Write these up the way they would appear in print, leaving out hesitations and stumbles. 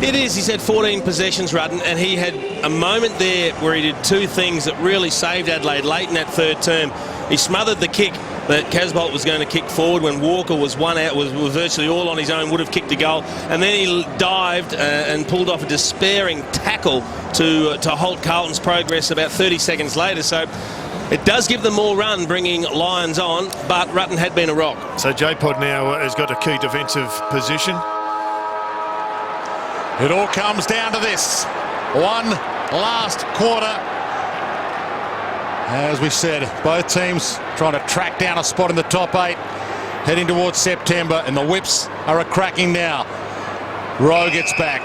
It is. He's had 14 possessions, Rudden, and he had a moment there where he did two things that really saved Adelaide late in that third term. He smothered the kick that Casbolt was going to kick forward when Walker was one out, was virtually all on his own, would have kicked a goal, and then he dived and pulled off a despairing tackle to halt Carlton's progress about 30 seconds later. So it does give them more run, bringing Lions on, but Rutten had been a rock. So J-Pod now has got a key defensive position. It all comes down to this. One last quarter. As we said, both teams trying to track down a spot in the top 8, heading towards September, and the whips are a-cracking now. Rowe gets back.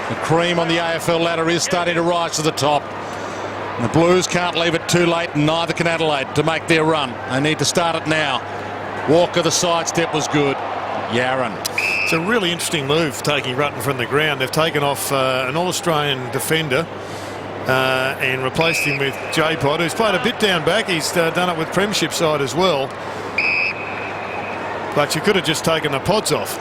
The cream on the AFL ladder is starting to rise to the top. And the Blues can't leave it too late, and neither can Adelaide, to make their run. They need to start it now. Walker, the sidestep was good. Yaron. It's a really interesting move, taking Rutten from the ground. They've taken off an All-Australian defender and replaced him with J-Pod, who's played a bit down back. He's done it with Premiership side as well. But you could have just taken the pods off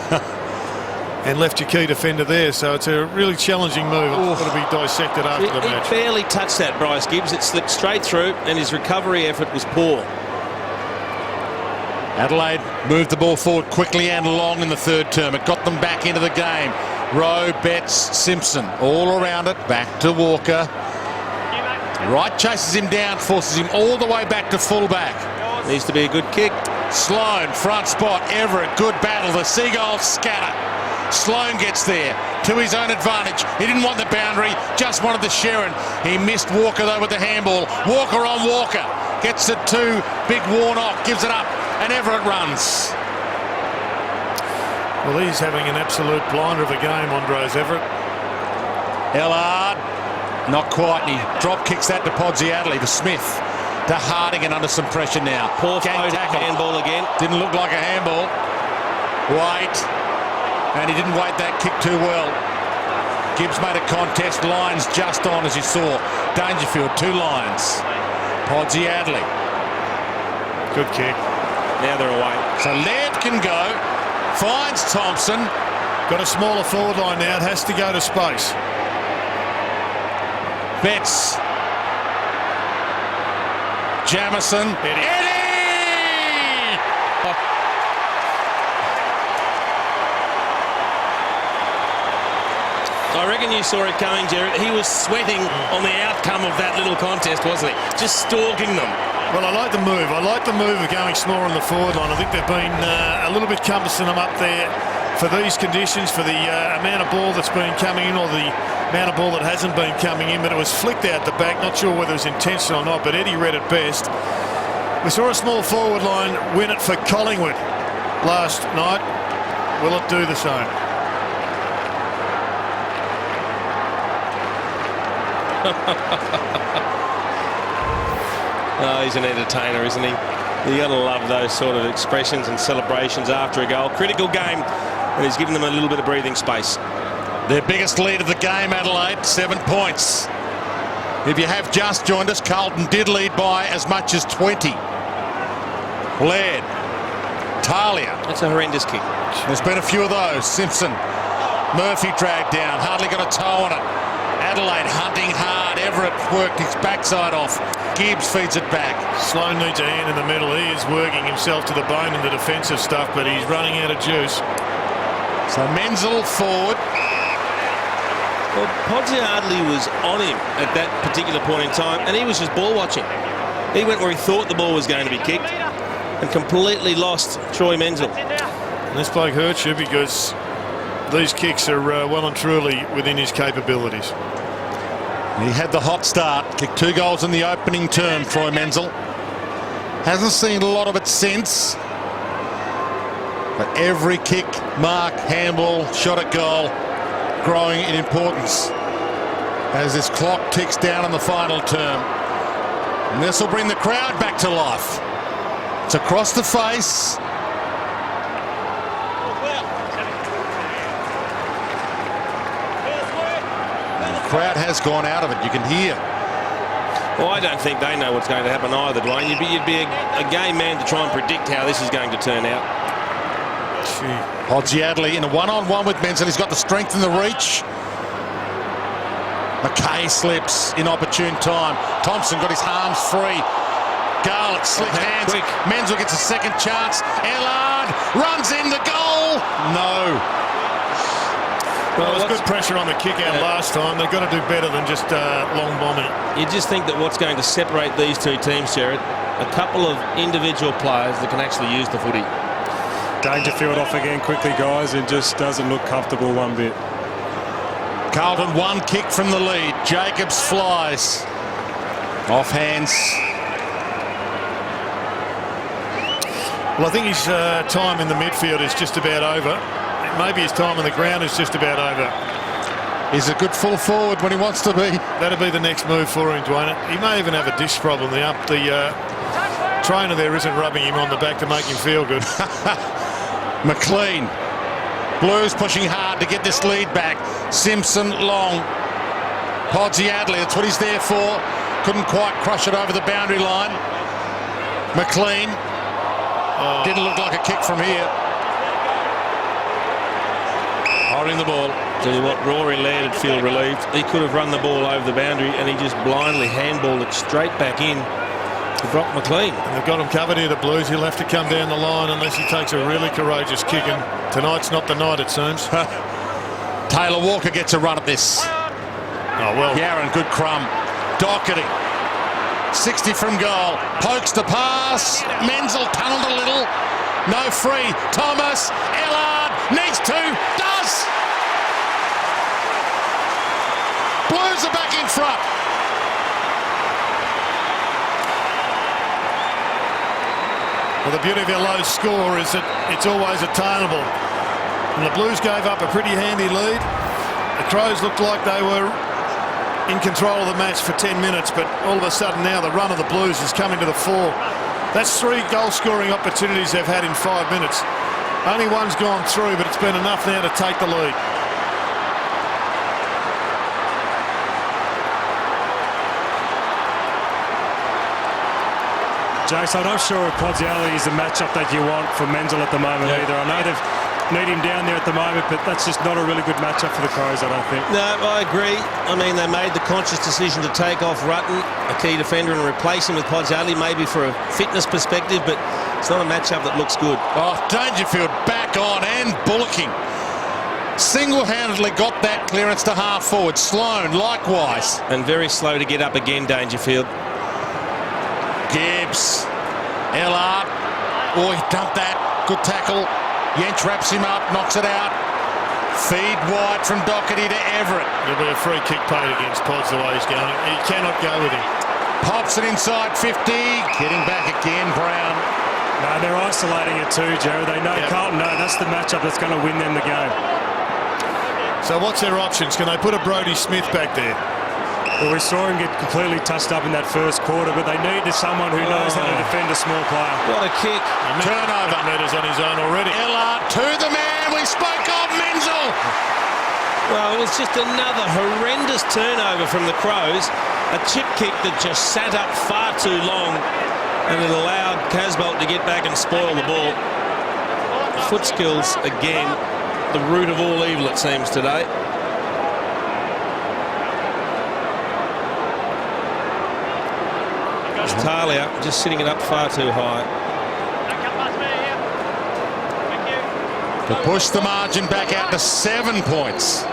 and left your key defender there. So it's a really challenging move. It's got to be dissected after the match. He barely touched that, Bryce Gibbs. It slipped straight through, and his recovery effort was poor. Adelaide moved the ball forward quickly and long in the third term. It got them back into the game. Rowe, Betts, Simpson, all around it. Back to Walker. Wright chases him down, forces him all the way back to fullback. Needs to be a good kick. Sloan, front spot. Everett, good battle. The Seagulls scatter. Sloan gets there to his own advantage. He didn't want the boundary, just wanted the Sherrin. He missed Walker though with the handball. Walker on Walker. Gets it to Big Warnock, gives it up, and Everett runs. Well, he's having an absolute blinder of a game, Andres Everett. Ellard, not quite. He drop kicks that to Podsiadly, to Smith, to Harding, and under some pressure now. Poor handball again. Didn't look like a handball. Wait, and he didn't wait that kick too well. Gibbs made a contest. Lyons just on, as you saw. Dangerfield, 2 Lions. Podsiadly. Good kick. Now they're away. So Laird can go. Finds Thompson. Got a smaller forward line now. It has to go to space. Betts. Jamison. Eddie! I reckon you saw it coming, Jared. He was sweating on the outcome of that little contest, wasn't he? Just stalking them. Well, I like the move. I like the move of going smaller on the forward line. I think they've been a little bit cumbersome up there for these conditions, for the amount of ball that's been coming in, or the amount of ball that hasn't been coming in. But it was flicked out the back. Not sure whether it was intentional or not, but Eddie read it best. We saw a small forward line win it for Collingwood last night. Will it do the same? Oh, he's an entertainer, isn't he? You got to love those sort of expressions and celebrations after a goal. Critical game, and he's given them a little bit of breathing space. Their biggest lead of the game, Adelaide, 7 points. If you have just joined us, Carlton did lead by as much as 20. Laird, Talia. That's a horrendous kick. There's been a few of those. Simpson, Murphy dragged down, hardly got a toe on it. Adelaide hunting hard. Everett worked his backside off. Gibbs feeds it back. Sloan needs a hand in the middle. He is working himself to the bone in the defensive stuff, but he's running out of juice. So Menzel forward. Well, Podsiadly was on him at that particular point in time, and he was just ball watching. He went where he thought the ball was going to be kicked and completely lost Troy Menzel. And this bloke hurts you because these kicks are well and truly within his capabilities. He had the hot start, kicked 2 goals in the opening term, Troy Menzel. Hasn't seen a lot of it since. But every kick, mark, handball, shot at goal, growing in importance as this clock ticks down on the final term. And this will bring the crowd back to life. It's across the face. Crowd has gone out of it, you can hear. Well, I don't think they know what's going to happen either, Dwayne. You'd be a game man to try and predict how this is going to turn out. Adelaide in a one-on-one with Menzel. He's got the strength and the reach. McKay slips in opportune time. Thompson got his arms free. Garlick slick hands. Quick. Menzel gets a second chance. Ellard runs in the goal. No. Well, there was good pressure on the kick out last time. They've got to do better than just long bombing it. You just think that what's going to separate these two teams, Jared, a couple of individual players that can actually use the footy. Dangerfield off again quickly, guys, and just doesn't look comfortable one bit. Carlton one kick from the lead. Jacobs flies. Off hands. Well, I think his time in the midfield is just about over. Maybe his time on the ground is just about over. He's a good full forward when he wants to be. That'll be the next move for him, Dwayne. He may even have a disc problem. The trainer there isn't rubbing him on the back to make him feel good. McLean. Blues pushing hard to get this lead back. Simpson long. Adelaide, that's what he's there for. Couldn't quite crush it over the boundary line. McLean. Didn't look like a kick from here. Holding the ball. Tell you what, Rory Laird would feel relieved. He could have run the ball over the boundary and he just blindly handballed it straight back in to Brock McLean. And they've got him covered here, the Blues. He'll have to come down the line unless he takes a really courageous kick, and tonight's not the night, it seems. Taylor Walker gets a run at this. Oh, well. Yaron, good crumb. Doherty. 60 from goal. Pokes the pass. Menzel tunneled a little. No free. Thomas. Ellard needs to. Does. Blues are back in front. Well, the beauty of our low score is that it's always attainable. And the Blues gave up a pretty handy lead. The Crows looked like they were in control of the match for 10 minutes, but all of a sudden now the run of the Blues is coming to the fore. That's 3 goal-scoring opportunities they've had in 5 minutes. Only one's gone through, but it's been enough now to take the lead. Jason, I'm not sure if Adelaide is the matchup that you want for Menzel at the moment either. I know they need him down there at the moment, but that's just not a really good matchup for the Crows, I don't think. No, I agree. I mean, they made the conscious decision to take off Rutten, a key defender, and replace him with Adelaide, maybe for a fitness perspective, but it's not a matchup that looks good. Oh, Dangerfield back on and bullocking. Single-handedly got that clearance to half forward. Sloan likewise. And very slow to get up again, Dangerfield. Gibbs. Ellard. Oh, he dumped that. Good tackle. Yench wraps him up, knocks it out. Feed wide from Doherty to Everett. There'll be a free kick paid against Pods the way he's going. He cannot go with him. Pops it inside 50. Getting back again, Brown. No, they're isolating it too, Jared. They know Carlton know that's the matchup that's going to win them the game. So what's their options? Can they put a Brodie Smith back there? Well, we saw him get completely touched up in that first quarter, but they needed someone who knows how to defend a small player. What a kick. Turnover. Metres on his own already. Ellard to the man we spoke of, Menzel. Well, it was just another horrendous turnover from the Crows. A chip kick that just sat up far too long, and it allowed Casbolt to get back and spoil the ball. Foot skills, again, the root of all evil, it seems, today. Talia just sitting it up far too high. To push the margin back out to 7 points.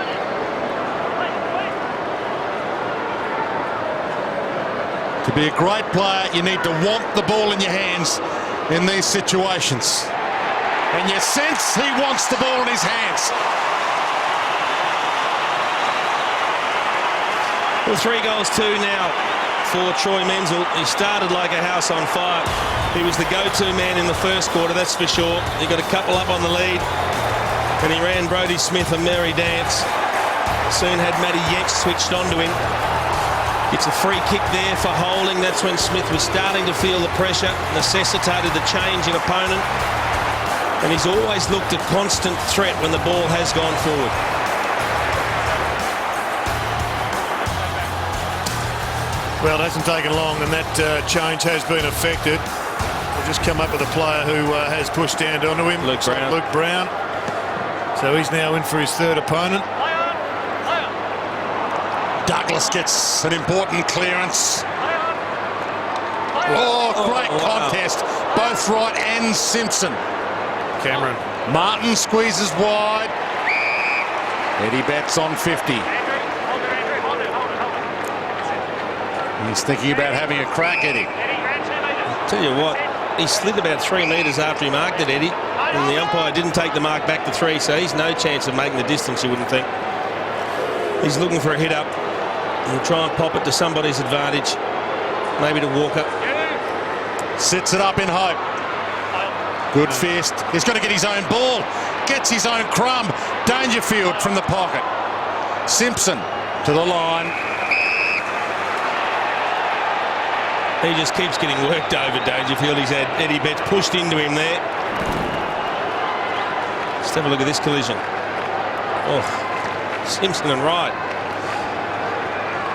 To be a great player, you need to want the ball in your hands in these situations. And you sense he wants the ball in his hands. Well, 3-2 now for Troy Menzel. He started like a house on fire. He was the go-to man in the first quarter, that's for sure. He got a couple up on the lead, and he ran Brodie Smith a merry dance. Soon had Matty Yench switched onto him. It's a free kick there for Holding. That's when Smith was starting to feel the pressure, necessitated the change in opponent. And he's always looked a constant threat when the ball has gone forward. Well, it hasn't taken long, and that change has been effected. We'll just come up with a player who has pushed down onto him. Luke Brown. So he's now in for his third opponent. Douglas gets an important clearance. Oh, great contest. Both Wright and Simpson. Cameron. Martin squeezes wide. Eddie Betts on 50. He's thinking about having a crack, Eddie. Tell you what, he slid about 3 metres after he marked it, Eddie. And the umpire didn't take the mark back to 3, so he's no chance of making the distance, you wouldn't think. He's looking for a hit up. He'll try and pop it to somebody's advantage. Maybe to Walker. Sits it up in hope. Good fist. He's got to get his own ball. Gets his own crumb. Dangerfield from the pocket. Simpson to the line. He just keeps getting worked over, Dangerfield. He's had Eddie Betts pushed into him there. Let's have a look at this collision. Oh, Simpson and Wright.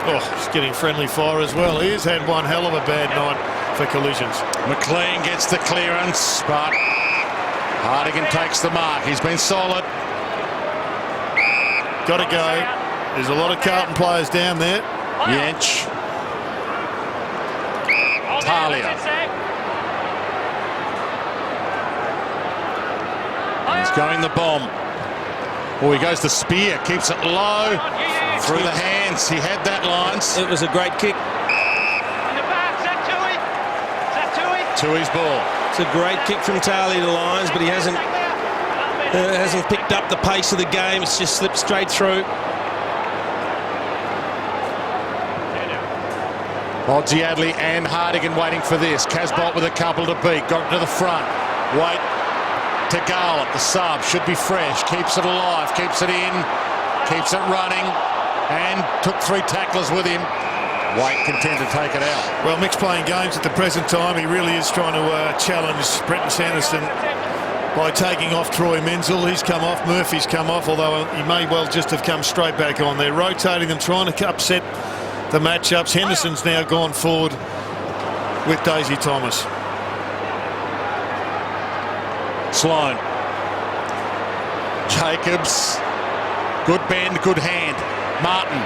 Oh, he's getting friendly fire as well. He has had one hell of a bad night for collisions. McLean gets the clearance, but Hardigan takes the mark. He's been solid. Got to go. There's a lot of Carlton players down there. Yench. Talia. He's going the bomb. Oh, he goes the spear. Keeps it low. Through the hands. He had that, Lyons. It was a great kick. Tui's ball. It's a great kick from Talia to Lyons, but he hasn't picked up the pace of the game. It's just slipped straight through. Oddsy Adley and Hardigan waiting for this. Casbolt with a couple to beat. Got it to the front. Wait to Garlett. The sub should be fresh. Keeps it alive. Keeps it in. Keeps it running. And took 3 tacklers with him. White content to take it out. Well, Mick's playing games at the present time. He really is trying to challenge Brenton Sanderson by taking off Troy Menzel. He's come off. Murphy's come off, although he may well just have come straight back on. They're rotating them, trying to upset the matchups. Henderson's now gone forward with Daisy Thomas. Sloan. Jacobs. Good bend, good hand. Martin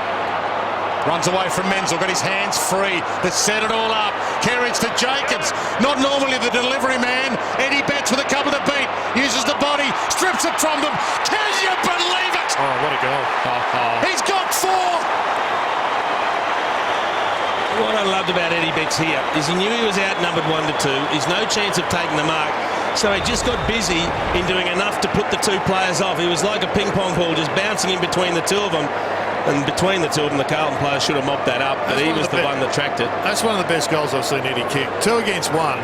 runs away from Menzel, got his hands free. They set it all up. Kerridge to Jacobs. Not normally the delivery man. Eddie Betts with a couple to beat. Uses the body, strips it from them. Can you believe it? Oh, what a goal. He's got 4. What I loved about Eddie Betts here is he knew he was outnumbered 1-2. He's no chance of taking the mark. So he just got busy in doing enough to put the 2 players off. He was like a ping pong ball, just bouncing in between the 2 of them. And between the 2 of them, the Carlton players should have mopped that up, but he was the one that tracked it. That's one of the best goals I've seen Eddie kick. 2 against 1.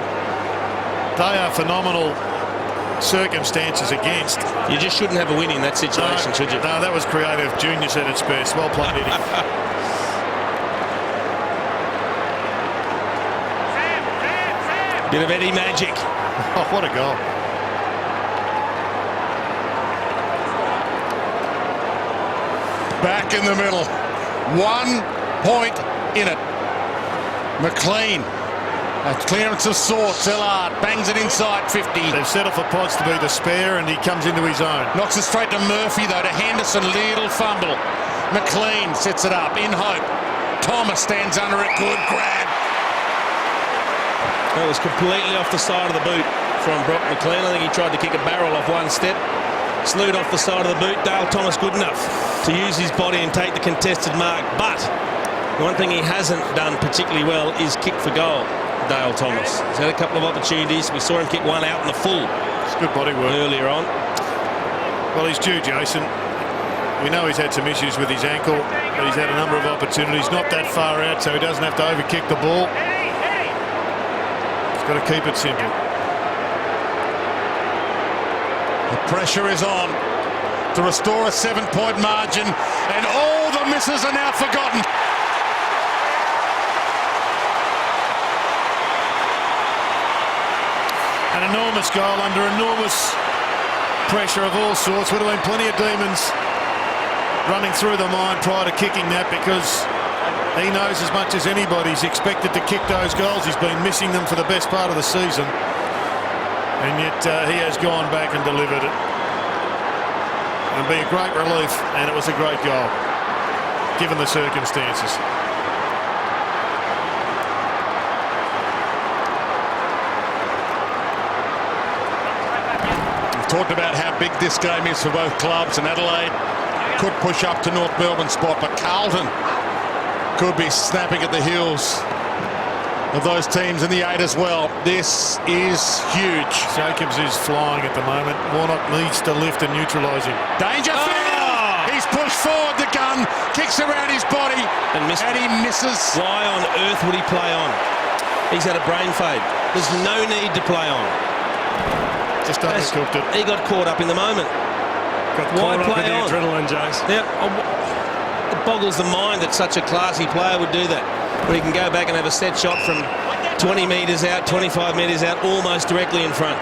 They are phenomenal circumstances against. You just shouldn't have a win in that situation, should you? No, that was creative. Junior's at its best. Well played, Eddie. Bit of Eddie magic. Oh, what a goal. Back in the middle. 1 point in it. McLean. A clearance of sorts. Ellard bangs it inside 50. They've settled for Potts to be the spare, and he comes into his own. Knocks it straight to Murphy, though, to Henderson. Little fumble. McLean sets it up in hope. Thomas stands under it. Good grab. That was completely off the side of the boot from Brock McLean. I think he tried to kick a barrel off one step. Slewed off the side of the boot. Dale Thomas good enough to use his body and take the contested mark. But one thing he hasn't done particularly well is kick for goal, Dale Thomas. He's had a couple of opportunities. We saw him kick one out in the full. It's good body work. Earlier on. Well, he's due, Jason. We know he's had some issues with his ankle, but he's had a number of opportunities. Not that far out, so he doesn't have to overkick the ball. He's got to keep it simple. The pressure is on to restore a 7-point margin, and all the misses are now forgotten. An enormous goal under enormous pressure of all sorts. Would have been plenty of demons running through the mind prior to kicking that, because he knows as much as anybody he's expected to kick those goals. He's been missing them for the best part of the season. And yet he has gone back and delivered it. It'll be a great relief, and it was a great goal, given the circumstances. We've talked about how big this game is for both clubs, and Adelaide could push up to North Melbourne spot, but Carlton could be snapping at the heels of those teams in the 8 as well. This is huge. Jacobs is flying at the moment. Warnock needs to lift and neutralise him. Dangerfield! He's pushed forward the gun, kicks around his body, and he misses. Why on earth would he play on? He's had a brain fade. There's no need to play on. Just undercooked it. He got caught up in the moment. Why play on? Adrenaline, Jace. Yeah, it boggles the mind that such a classy player would do that. But he can go back and have a set shot from 20 metres out, 25 metres out, almost directly in front.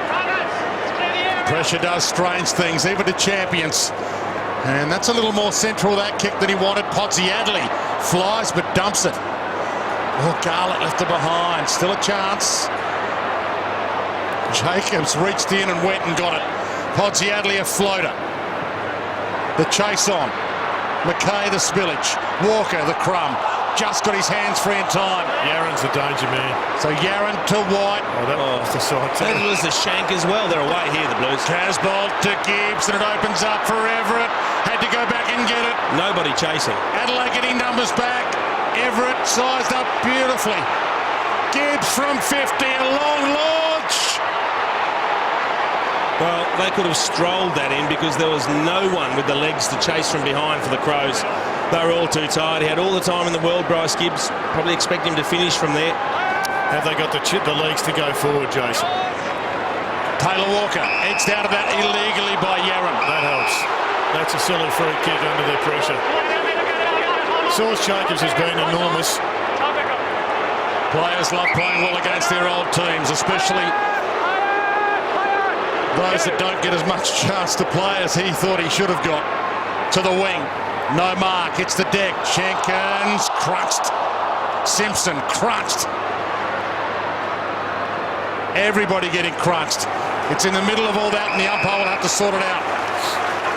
Pressure does strange things, even to champions. And that's a little more central, that kick, than he wanted. Adelaide flies but dumps it. Oh, Garlett left it behind. Still a chance. Jacobs reached in and went and got it. Adelaide a floater. The chase on. McKay the spillage. Walker the crumb. Just got his hands free in time. Yaron's the danger man. So Yaron to White. Oh, that was the side. That was the shank as well. They're away here, the Blues. Casbolt to Gibbs, and it opens up for Everett. Had to go back and get it. Nobody chasing. Adelaide getting numbers back. Everett sized up beautifully. Gibbs from 50, a long launch. Well, they could have strolled that in because there was no one with the legs to chase from behind for the Crows. They were all too tired. He had all the time in the world, Bryce Gibbs. Probably expect him to finish from there. Have they got the legs to go forward, Jason? Taylor Walker edged out of that illegally by Yaron. That helps. That's a silly free kick under their pressure. Sauce Jacobs has been enormous. Players love playing well against their old teams, especially those that don't get as much chance to play as he thought he should have got. To the wing. No mark. Hits the deck. Jenkins crunched. Simpson crunched. Everybody getting crunched. It's in the middle of all that, and the umpire will have to sort it out.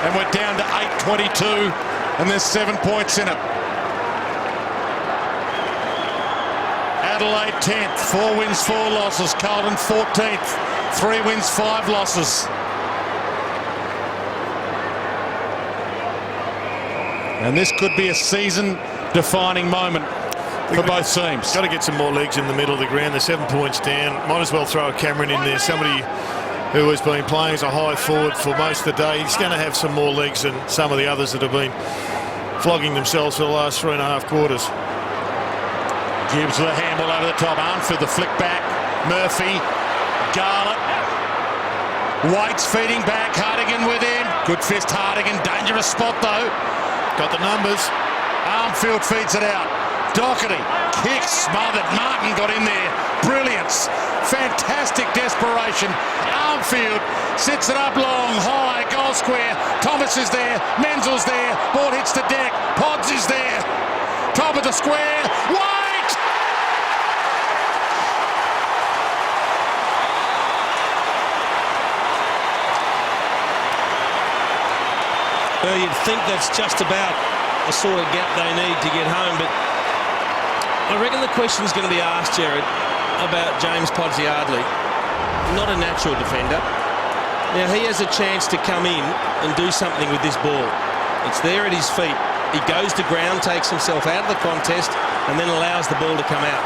And we're down to 8:22, and there's 7 points in it. Adelaide 10th, 4 wins, 4 losses. Carlton 14th, 3 wins, 5 losses. And this could be a season-defining moment for both teams. Got to get some more legs in the middle of the ground. They're 7 points down. Might as well throw a Cameron in there. Somebody who has been playing as a high forward for most of the day. He's going to have some more legs than some of the others that have been flogging themselves for the last 3.5 quarters. Gibbs with a handball over the top. Armfield the flick back. Murphy. Garlett. White's feeding back. Hartigan with him. Good fist Hartigan. Dangerous spot though. Got the numbers. Armfield feeds it out. Doherty. Kick smothered. Martin got in there. Brilliance. Fantastic desperation. Armfield sits it up long, high, goal square. Thomas is there. Menzel's there. Ball hits the deck. Pods is there. Top of the square. White! Well, you'd think that's just about the sort of gap they need to get home, but I reckon the question's going to be asked, Jared, about James Podsiadly. Not a natural defender. Now, he has a chance to come in and do something with this ball. It's there at his feet. He goes to ground, takes himself out of the contest, and then allows the ball to come out.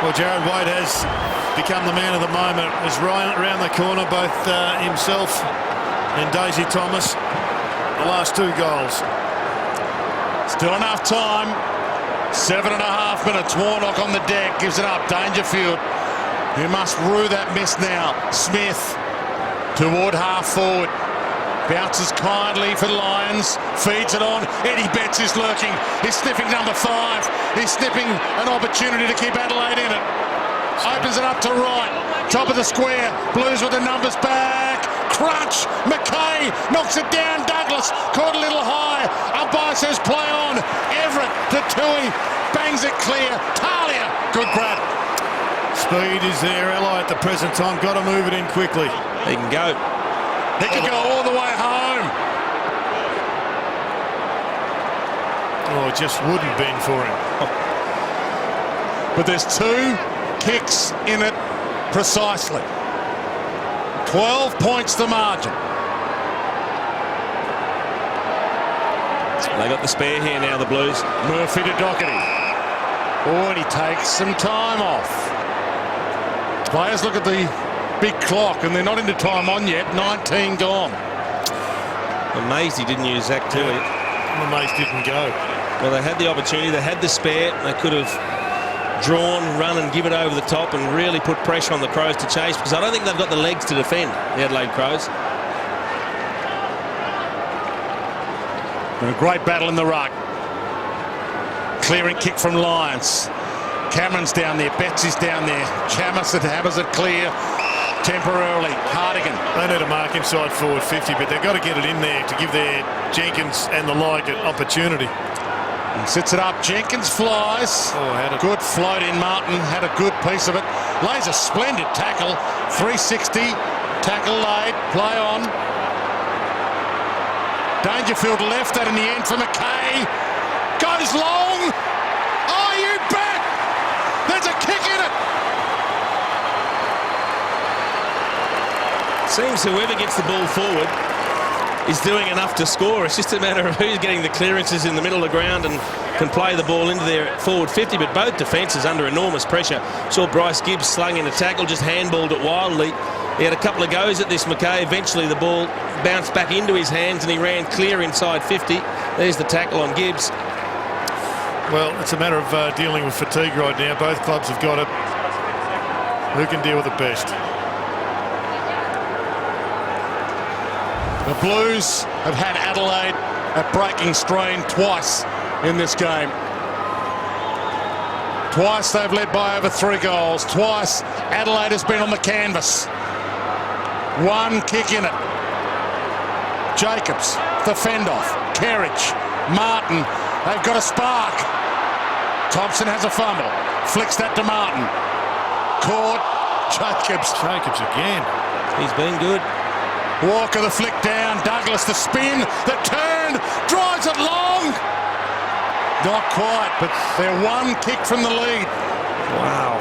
Well, Jared White has become the man of the moment. Is right around the corner, both himself and Daisy Thomas. The last 2 goals. Still enough time. 7.5 minutes. Warnock on the deck. Gives it up. Dangerfield. Who must rue that miss now. Smith toward half forward. Bounces kindly for the Lions. Feeds it on. Eddie Betts is lurking. He's sniffing number 5. He's sniffing an opportunity to keep Adelaide in it. Opens it up to right. Top of the square. Blues with the numbers back. crunch. McKay knocks it down. Douglas caught a little high. Umpire says play on. Everett to Tui, bangs it clear. Talia, good grab. Speed is there. Ally at the present time. Got to move it in quickly. He can go. He can go all the way home. Oh, it just wouldn't bend for him. But there's 2 kicks in it precisely. 12 points the margin. They got the spare here now, the Blues. Murphy to Doherty. Oh, and he takes some time off. Players look at the big clock and they're not into time on yet. 19 gone. Amazed he didn't use Zach Tui. I'm amazed didn't go. Well, they had the opportunity. They had the spare. They could have drawn, run and give it over the top and really put pressure on the Crows to chase, because I don't think they've got the legs to defend, the Adelaide Crows. And a great battle in the ruck. Clearing kick from Lyons. Cameron's down there. Betsy's down there. Chammerson hammers it clear temporarily. Hardigan. They need to mark inside forward 50, but they've got to get it in there to give their Jenkins and the like an opportunity. He sits it up. Jenkins flies. Oh, had a good float in. Martin had a good piece of it. Lays a splendid tackle. 360. Tackle laid. Play on. Dangerfield left that in the end for McKay. Goes long. Oh, you bet. There's a kick in it. Seems whoever gets the ball forward is doing enough to score. It's just a matter of who's getting the clearances in the middle of the ground and can play the ball into their forward 50. But both defences under enormous pressure. Saw Bryce Gibbs slung in a tackle, just handballed it wildly. He had a couple of goes at this, McKay. Eventually the ball bounced back into his hands and he ran clear inside 50. There's the tackle on Gibbs. Well, it's a matter of dealing with fatigue right now. Both clubs have got it. Who can deal with it best? The Blues have had Adelaide at breaking strain twice in this game. Twice they've led by over 3 goals. Twice Adelaide has been on the canvas. 1 kick in it. Jacobs, the fend-off. Kerridge, Martin, they've got a spark. Thompson has a fumble. Flicks that to Martin. Caught. Jacobs again. He's been good. Walker the flick down. Douglas the spin. The turn. Drives it long. Not quite, but they're 1 kick from the lead. Wow.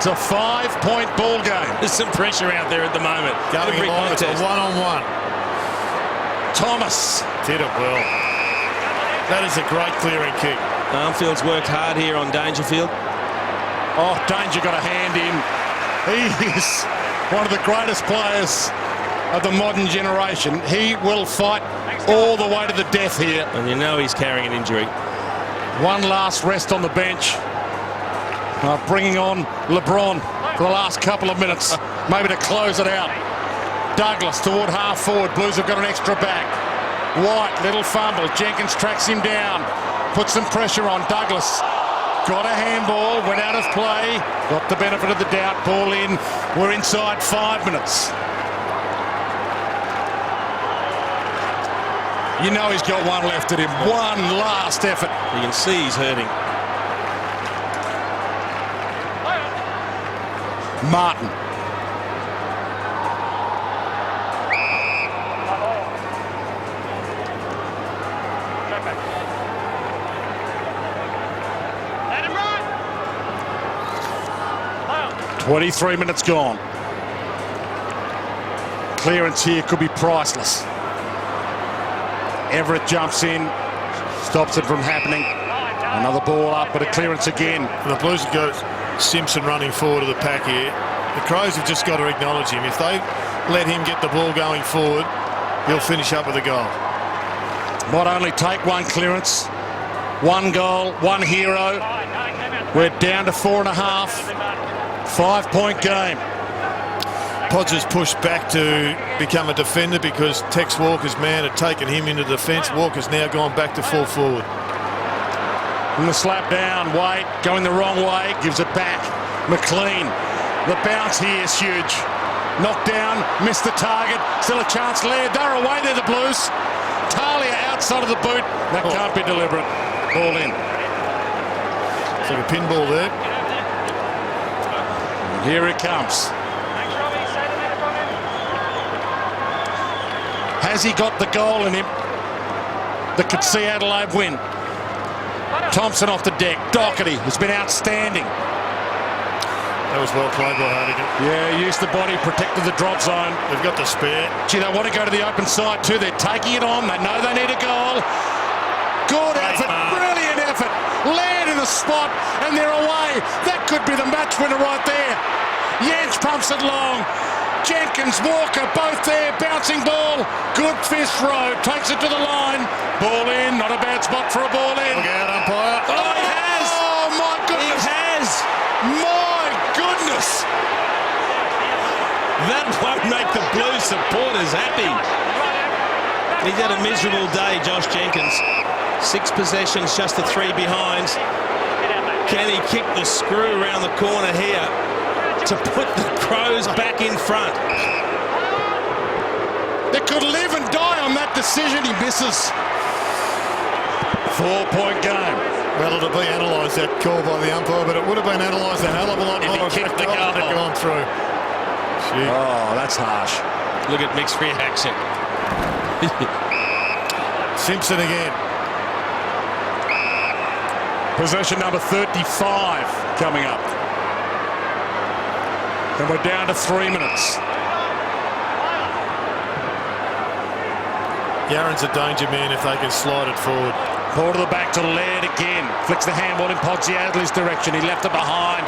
It's a 5-point ball game. There's some pressure out there at the moment. Going Every along, it's a contest. one-on-one. Thomas. Did it well. That is a great clearing kick. Armfield's worked hard here on Dangerfield. Oh, Danger got a hand in. He is one of the greatest players of the modern generation. He will fight all the way to the death here. And you know he's carrying an injury. One last rest on the bench. Bringing on LeBron for the last couple of minutes, maybe to close it out. Douglas toward half forward. Blues have got an extra back. White, little fumble. Jenkins tracks him down. Puts some pressure on. Douglas got a handball, went out of play. Got the benefit of the doubt. Ball in. We're inside 5 minutes. You know he's got one left at him. One last effort. You can see he's hurting. Martin. Let him run. 23 minutes gone. Clearance here could be priceless. Everett jumps in, stops it from happening. Another ball up, but a clearance again. And the Blues have got Simpson running forward of the pack here. The Crows have just got to acknowledge him. If they let him get the ball going forward, he'll finish up with a goal. Might only take 1 clearance, 1 goal, 1 hero. We're down to 4.5. 5-point game. Podge has pushed back to become a defender because Tex Walker's man had taken him into defence. Walker's now gone back to full forward. And the slap down, Wade going the wrong way, gives it back. McLean, the bounce here is huge. Knocked down, missed the target. Still a chance. Laird, they're away there, the Blues. Talia outside of the boot. That can't be deliberate. Ball in. It's like a pinball there. And here it comes. Has he got the goal in him that could see Adelaide win? Thompson off the deck. Doherty has been outstanding. That was well played by Hardigan. Yeah, used the body, protected the drop zone. They've got the spare. Gee, they want to go to the open side too. They're taking it on. They know they need a goal. Good effort. Brilliant effort. Land in the spot and they're away. That could be the match winner right there. Jens pumps it long. Jenkins, Walker, both there. Bouncing ball. Good fist row. Takes it to the line. Ball in. Not a bad spot for a ball in. Look out, umpire. Oh, he has. Oh, my goodness. He has. My goodness. That won't make the Blues supporters happy. He's had a miserable day, Josh Jenkins. 6 possessions, just the 3 behinds. Can he kick the screw around the corner here to put the Crows back in front? They could live and die on that decision. He misses. 4-point game. Well, it'll be analysed, that call by the umpire, but it would have been analysed a hell of a lot If he more kicked the goal goal. had gone through. Shit. Oh, that's harsh. Look at Mick's reaction. Simpson again. Possession number 35 coming up. And we're down to 3 minutes. Yaron's a danger man if they can slide it forward. Ball to the back to Laird again. Flicks the handball in Podsiadly's direction. He left it behind.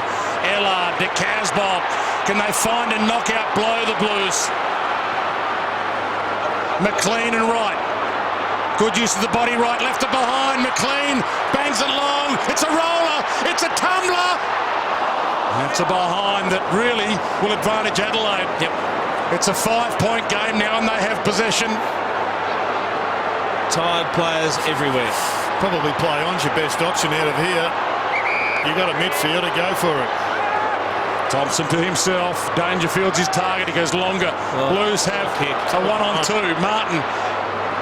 Ellard to Casbolt. Can they find a knockout blow, the Blues? McLean and Wright. Good use of the body, Wright left it behind. McLean bangs it long. It's a roller. It's a tumbler. That's a behind that really will advantage Adelaide. Yep. It's a 5-point game now and they have possession. Tired players everywhere. Probably play on's your best option out of here. You got a midfielder, go for it. Thompson to himself. Dangerfield's his target. He goes longer. Blues have a 1-on-2. Martin,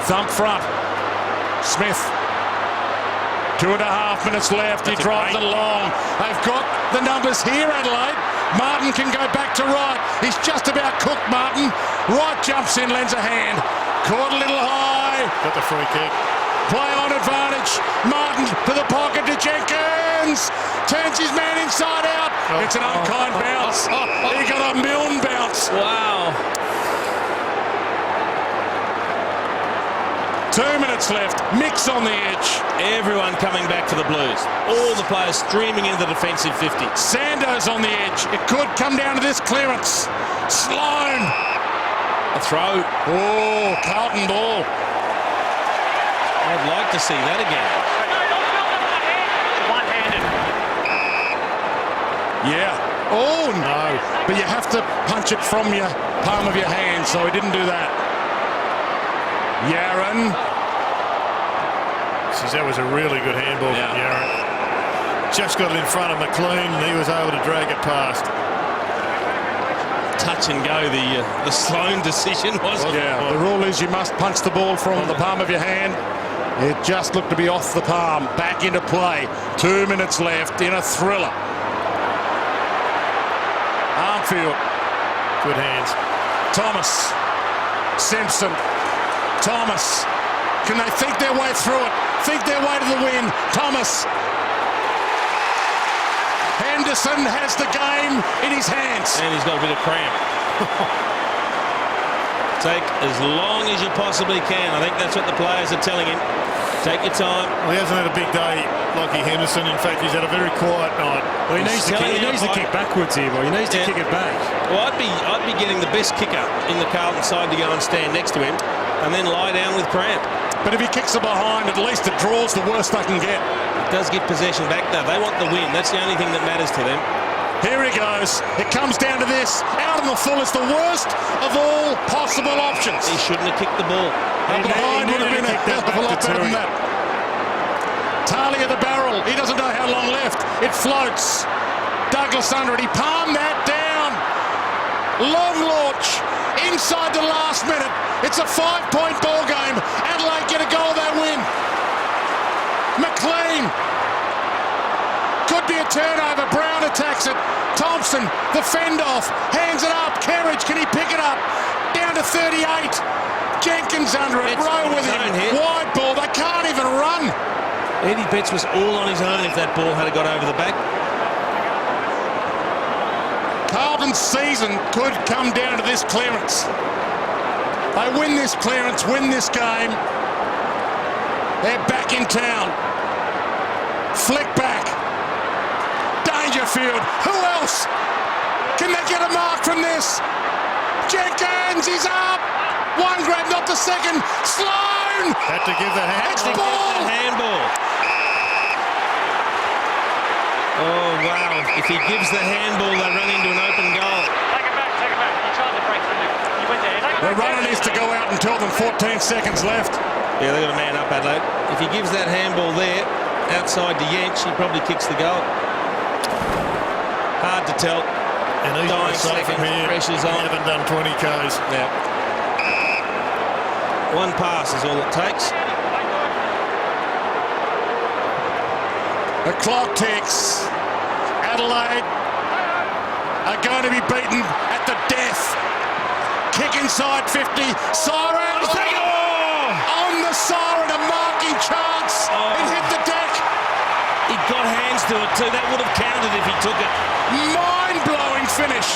thump front. Smith. 2.5 minutes left. He drives it long. They've got the numbers here, Adelaide. Martin can go back to right. He's just about cooked, Martin. Wright jumps in, lends a hand. Caught a little high. Got the free kick. Play on advantage. Martin to the pocket to Jenkins. Turns his man inside out. It's an unkind bounce. He got a Milne bounce. Wow. 2 minutes left. Mix on the edge. Everyone coming back for the Blues. All the players streaming into the defensive 50. Sandoz on the edge. It could come down to this clearance. Sloan. A throw. Oh, Carlton ball. I'd like to see that again. One-handed. Yeah. Oh, no. But you have to punch it from your palm of your hand, so he didn't do that. Yaron. Jeez, that was a really good handball from Yaron. Just got it in front of McLean and he was able to drag it past. Touch and go, the Sloan decision was. Yeah, the rule is you must punch the ball from the palm of your hand. It just looked to be off the palm. Back into play. 2 minutes left in a thriller. Armfield. Good hands. Thomas. Simpson. Thomas. Can they think their way through it? Think their way to the win? Thomas. Henderson has the game in his hands. And he's got a bit of cramp. Take as long as you possibly can. I think that's what the players are telling him. Take your time. Well, he hasn't had a big day, Lockie Henderson. In fact, he's had a very quiet night. Well, he needs to kick backwards here, boy. He needs to kick it back. Well, I'd be getting the best kicker in the Carlton side to go and stand next to him and then lie down with cramp. But if he kicks it behind, at least it draws the worst they can get. It does get possession back, though. They want the win. That's the only thing that matters to them. Here he goes. It comes down to this. Out in the full is the worst of all possible options. He shouldn't have kicked the ball. Up behind would have been a hell of a lot better than that. Tarly at the barrel. He doesn't know how long left. It floats. Douglas under it. He palmed that down. long launch inside the last minute. It's a 5-point ball game. Adelaide get a goal, they win. McLean. Could be a turnover. Brown attacks it. Thompson, the fend off, hands it up. Kerridge, can he pick it up? Down to 38. Jenkins under it. Rowe with him. Wide ball. They can't even run. Eddie Betts was all on his own if that ball had got over the back. Carlton's season could come down to this clearance. They win this clearance, win this game. They're back in town. Flick back. Dangerfield. Who else? Can they get a mark from this? Jenkins, he's up. One grab, not the second. Sloan. Had to give the handball. Oh, wow. If he gives the handball, they run into an open goal. Take it back. You tried to break through. You went there. The runner needs to go out and tell them 14 seconds left. Yeah, they've got a man up, Adelaide. If he gives that handball there, outside to Yench, he probably kicks the goal. Hard to tell. And he's Dying safe from here. pressure's on. He haven't done 20 Ks. Yeah. One pass is all it takes. The clock ticks. Adelaide are going to be beaten at the death. Kick inside 50. Siren. On the siren, a marking chance. It hit the deck. He got hands to it too. That would have counted if he took it. Mind-blowing finish.